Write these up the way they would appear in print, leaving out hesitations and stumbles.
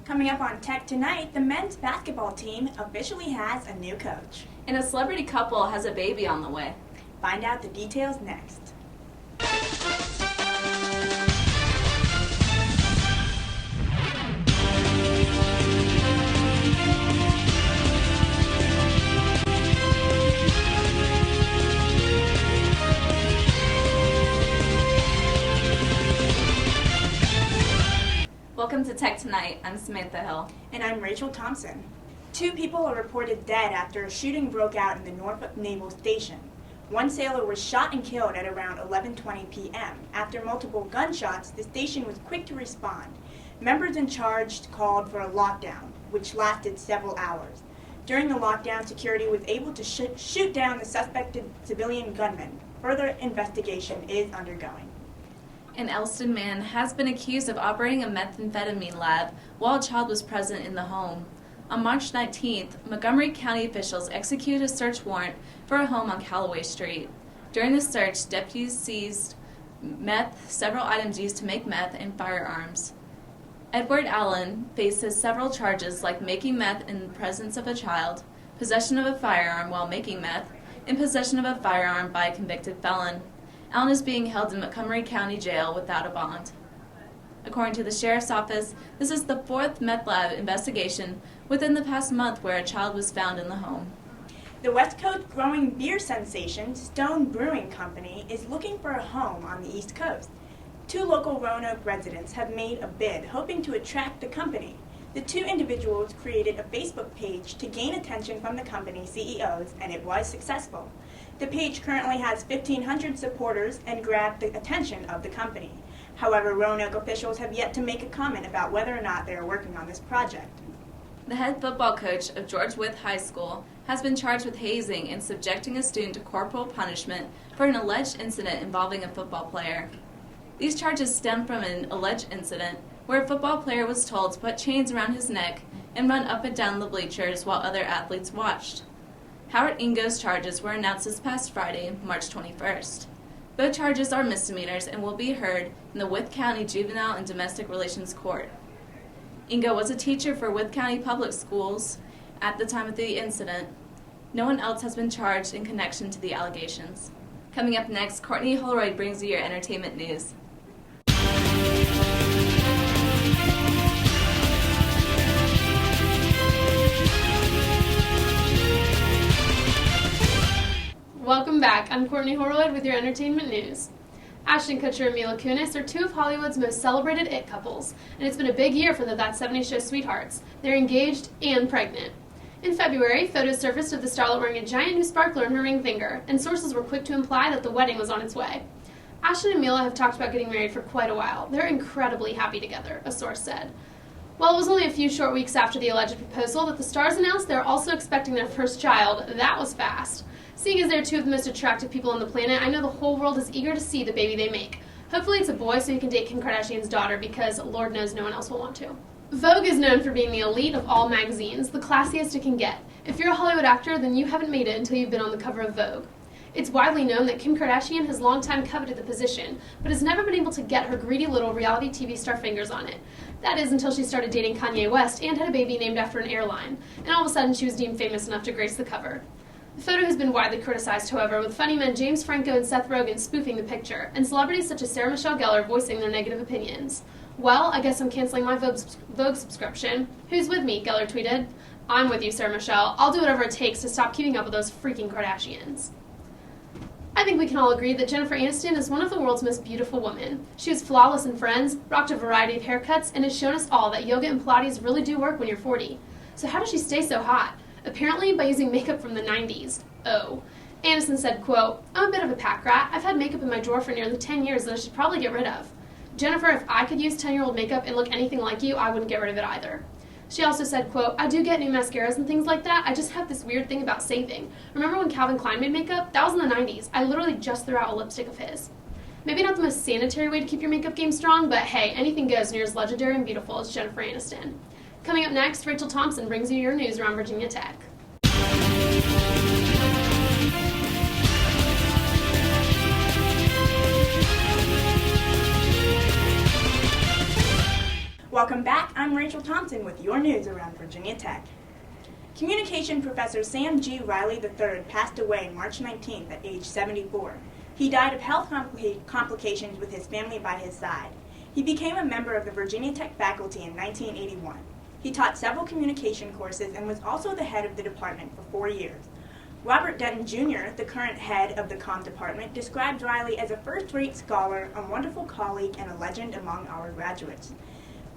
Coming up on Tech Tonight, the men's basketball team officially has a new coach. And a celebrity couple has a baby on the way. Find out the details next. Welcome to Tech Tonight. I'm Samantha Hill. And I'm Rachel Thompson. 2 people are reported dead after a shooting broke out in the Norfolk Naval Station. One sailor was shot and killed at around 11:20 p.m. After multiple gunshots, the station was quick to respond. Members in charge called for a lockdown, which lasted several hours. During the lockdown, security was able to shoot down the suspected civilian gunman. Further investigation is undergoing. An Elston man has been accused of operating a methamphetamine lab while a child was present in the home. On March 19th, Montgomery County officials executed a search warrant for a home on Callaway Street. During the search, deputies seized meth, several items used to make meth, and firearms. Edward Allen faces several charges like making meth in the presence of a child, possession of a firearm while making meth, and possession of a firearm by a convicted felon. Allen is being held in Montgomery County Jail without a bond. According to the Sheriff's Office, this is the 4th meth lab investigation within the past month where a child was found in the home. The West Coast growing beer sensation, Stone Brewing Company, is looking for a home on the East Coast. 2 local Roanoke residents have made a bid hoping to attract the company. The 2 individuals created a Facebook page to gain attention from the company CEOs, and it was successful. The page currently has 1,500 supporters and grabbed the attention of the company. However, Roanoke officials have yet to make a comment about whether or not they are working on this project. The head football coach of George Wythe High School has been charged with hazing and subjecting a student to corporal punishment for an alleged incident involving a football player. These charges stem from an alleged incident where a football player was told to put chains around his neck and run up and down the bleachers while other athletes watched. Howard Ingo's charges were announced this past Friday, March 21st. Both charges are misdemeanors and will be heard in the Wythe County Juvenile and Domestic Relations Court. Ingo was a teacher for Wythe County Public Schools at the time of the incident. No one else has been charged in connection to the allegations. Coming up next, Courtney Holroyd brings you your entertainment news. Welcome back. I'm Courtney Holroyd with your entertainment news. Ashton Kutcher and Mila Kunis are 2 of Hollywood's most celebrated it couples, and it's been a big year for the That 70s Show sweethearts. They're engaged and pregnant. In February, photos surfaced of the starlet wearing a giant new sparkler in her ring finger, and sources were quick to imply that the wedding was on its way. Ashton and Mila have talked about getting married for quite a while. They're incredibly happy together, a source said. While it was only a few short weeks after the alleged proposal that the stars announced they're also expecting their first child, that was fast. Seeing as they're 2 of the most attractive people on the planet, I know the whole world is eager to see the baby they make. Hopefully it's a boy so he can date Kim Kardashian's daughter because Lord knows no one else will want to. Vogue is known for being the elite of all magazines, the classiest it can get. If you're a Hollywood actor, then you haven't made it until you've been on the cover of Vogue. It's widely known that Kim Kardashian has long time coveted the position, but has never been able to get her greedy little reality TV star fingers on it. That is until she started dating Kanye West and had a baby named after an airline, and all of a sudden she was deemed famous enough to grace the cover. The photo has been widely criticized, however, with funny men James Franco and Seth Rogen spoofing the picture, and celebrities such as Sarah Michelle Gellar voicing their negative opinions. Well, I guess I'm canceling my Vogue subscription. Who's with me? Gellar tweeted. I'm with you, Sarah Michelle. I'll do whatever it takes to stop keeping up with those freaking Kardashians. I think we can all agree that Jennifer Aniston is one of the world's most beautiful women. She was flawless in Friends, rocked a variety of haircuts, and has shown us all that yoga and Pilates really do work when you're 40. So how does she stay so hot? Apparently by using makeup from the 90s. Oh. Aniston said, quote, I'm a bit of a pack rat. I've had makeup in my drawer for nearly 10 years that I should probably get rid of. Jennifer, if I could use 10-year-old makeup and look anything like you, I wouldn't get rid of it either. She also said, quote, I do get new mascaras and things like that. I just have this weird thing about saving. Remember when Calvin Klein made makeup? That was in the 90s. I literally just threw out a lipstick of his. Maybe not the most sanitary way to keep your makeup game strong, but hey, anything goes when you're as legendary and beautiful as Jennifer Aniston. Coming up next, Rachel Thompson brings you your news around Virginia Tech. Welcome back. I'm Rachel Thompson with your news around Virginia Tech. Communication professor Sam G. Riley III passed away March 19th at age 74. He died of health complications with his family by his side. He became a member of the Virginia Tech faculty in 1981. He taught several communication courses and was also the head of the department for 4 years. Robert Denton Jr., the current head of the comm department, described Riley as a first-rate scholar, a wonderful colleague, and a legend among our graduates.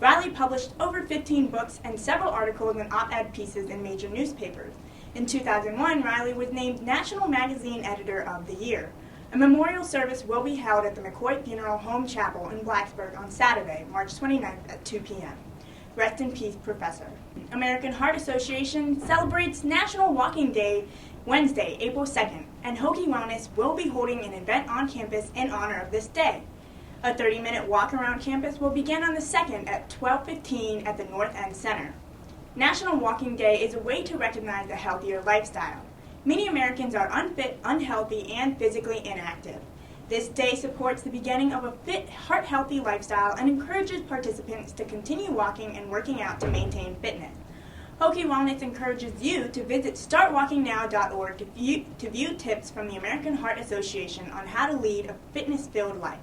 Riley published over 15 books and several articles and op-ed pieces in major newspapers. In 2001, Riley was named National Magazine Editor of the Year. A memorial service will be held at the McCoy Funeral Home Chapel in Blacksburg on Saturday, March 29th at 2 p.m. Rest in peace, Professor. American Heart Association celebrates National Walking Day Wednesday, April 2nd, and Hokie Wellness will be holding an event on campus in honor of this day. A 30-minute walk around campus will begin on the 2nd at 12:15 at the North End Center. National Walking Day is a way to recognize a healthier lifestyle. Many Americans are unfit, unhealthy, and physically inactive. This day supports the beginning of a fit, heart-healthy lifestyle and encourages participants to continue walking and working out to maintain fitness. Hokie Wellness encourages you to visit startwalkingnow.org to view tips from the American Heart Association on how to lead a fitness-filled life.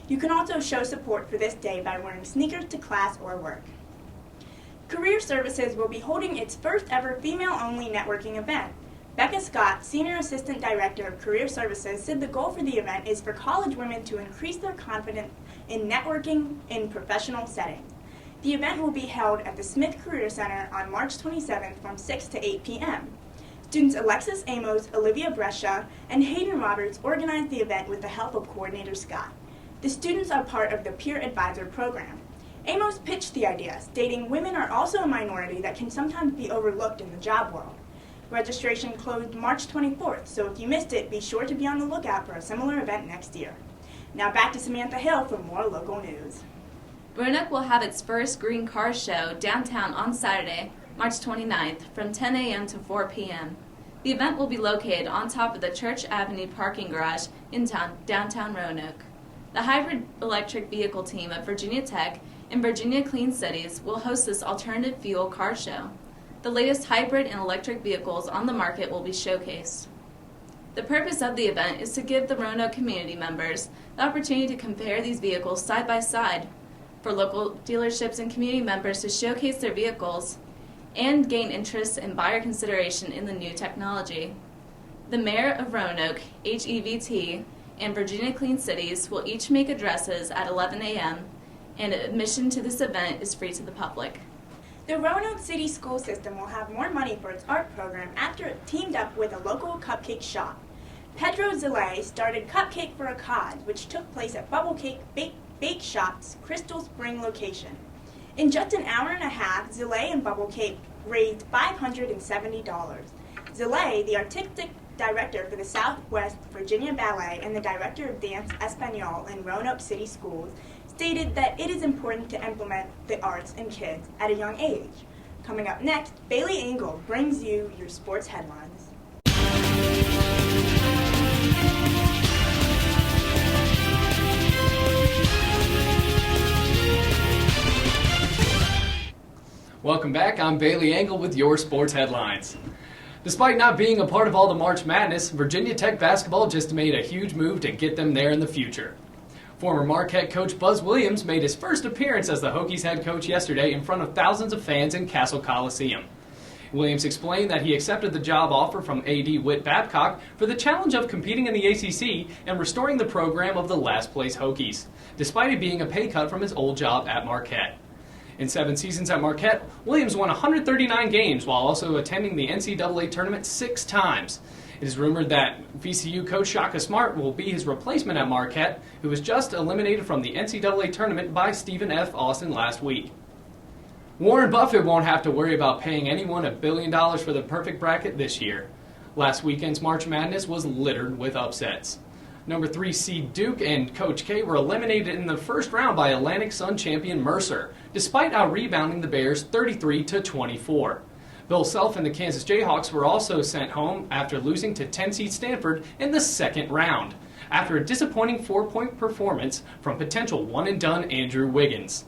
You can also show support for this day by wearing sneakers to class or work. Career Services will be holding its first ever female-only networking event. Becca Scott, Senior Assistant Director of Career Services, said the goal for the event is for college women to increase their confidence in networking in professional settings. The event will be held at the Smith Career Center on March 27th from 6 to 8 p.m. Students Alexis Amos, Olivia Brescia, and Hayden Roberts organized the event with the help of Coordinator Scott. The students are part of the Peer Advisor program. Amos pitched the idea, stating women are also a minority that can sometimes be overlooked in the job world. Registration closed March 24th, so if you missed it, be sure to be on the lookout for a similar event next year. Now back to Samantha Hill for more local news. Roanoke will have its first Green Car Show downtown on Saturday, March 29th, from 10 a.m. to 4 p.m. The event will be located on top of the Church Avenue parking garage in downtown Roanoke. The hybrid electric vehicle team of Virginia Tech and Virginia Clean Cities will host this alternative fuel car show. The latest hybrid and electric vehicles on the market will be showcased. The purpose of the event is to give the Roanoke community members the opportunity to compare these vehicles side by side, for local dealerships and community members to showcase their vehicles, and gain interest and buyer consideration in the new technology. The Mayor of Roanoke, HEVT, and Virginia Clean Cities will each make addresses at 11 a.m., and admission to this event is free to the public. The Roanoke City School System will have more money for its art program after it teamed up with a local cupcake shop. Pedro Zile started Cupcake for a Cause, which took place at Bubble Cake Bake Shop's Crystal Spring location. In just an hour and a half, Zile and Bubble Cake raised $570. Zile, the artistic director for the Southwest Virginia Ballet and the director of Dance Espanol in Roanoke City Schools, stated that it is important to implement the arts in kids at a young age. Coming up next, Bailey Engel brings you your sports headlines. Welcome back. I'm Bailey Engel with your sports headlines. Despite not being a part of all the March Madness, Virginia Tech basketball just made a huge move to get them there in the future. Former Marquette coach Buzz Williams made his first appearance as the Hokies head coach yesterday in front of thousands of fans in Castle Coliseum. Williams explained that he accepted the job offer from AD Whit Babcock for the challenge of competing in the ACC and restoring the program of the last-place Hokies, despite it being a pay cut from his old job at Marquette. In 7 seasons at Marquette, Williams won 139 games while also attending the NCAA tournament 6 times. It is rumored that VCU coach Shaka Smart will be his replacement at Marquette, who was just eliminated from the NCAA tournament by Stephen F. Austin last week. Warren Buffett won't have to worry about paying anyone $1 billion for the perfect bracket this year. Last weekend's March Madness was littered with upsets. Number 3 seed Duke and Coach K were eliminated in the first round by Atlantic Sun champion Mercer, despite out-rebounding the Bears 33-24. Bill Self and the Kansas Jayhawks were also sent home after losing to 10-seed Stanford in the second round, after a disappointing 4-point performance from potential one-and-done Andrew Wiggins.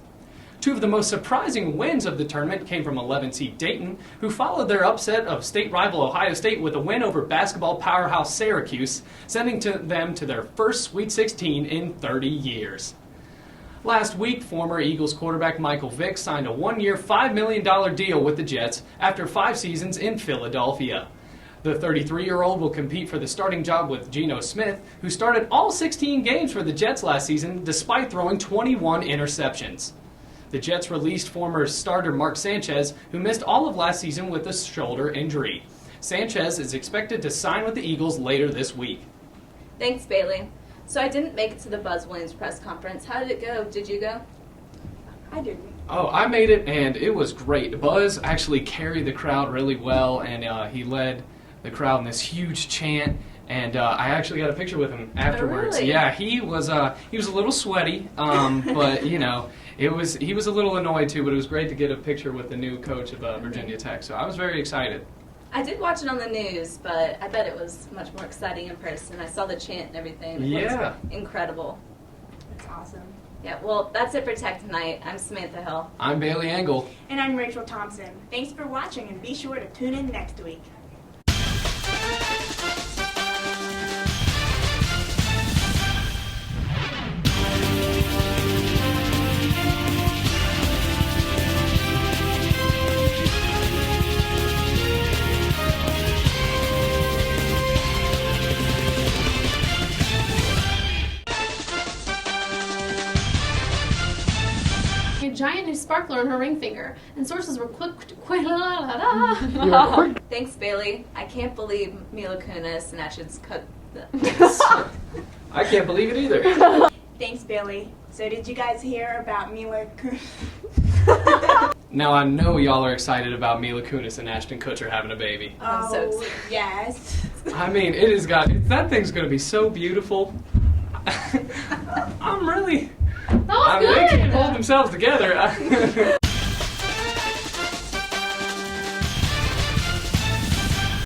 Two of the most surprising wins of the tournament came from 11 seed Dayton, who followed their upset of state rival Ohio State with a win over basketball powerhouse Syracuse, sending them to their first Sweet 16 in 30 years. Last week, former Eagles quarterback Michael Vick signed a one-year, $5 million deal with the Jets after 5 seasons in Philadelphia. The 33-year-old will compete for the starting job with Geno Smith, who started all 16 games for the Jets last season despite throwing 21 interceptions. The Jets released former starter Mark Sanchez, who missed all of last season with a shoulder injury. Sanchez is expected to sign with the Eagles later this week. Thanks, Bailey. So I didn't make it to the Buzz Williams press conference. How did it go? Did you go? I didn't. Oh, I made it, and it was great. Buzz actually carried the crowd really well, and he led the crowd in this huge chant. And I actually got a picture with him afterwards. really? Yeah, he was a little sweaty, but he was a little annoyed too. But it was great to get a picture with the new coach of Virginia Tech. So I was very excited. I did watch it on the news, but I bet it was much more exciting in person. I saw the chant and everything. It Yeah. was incredible. That's awesome. Yeah, well, that's it for Tech Tonight. I'm Samantha Hill. I'm Bailey Engel. And I'm Rachel Thompson. Thanks for watching, and be sure to tune in next week. A giant new sparkler on her ring finger, and sources were quick. Thanks, Bailey. I can't believe Mila Kunis and Ashton's cut. I can't believe it either. Thanks, Bailey. So did you guys hear about Mila Now I know y'all are excited about Mila Kunis and Ashton Kutcher having a baby. I'm so excited. yes. I mean, that thing's gonna be so beautiful. That was They can't good. hold themselves together.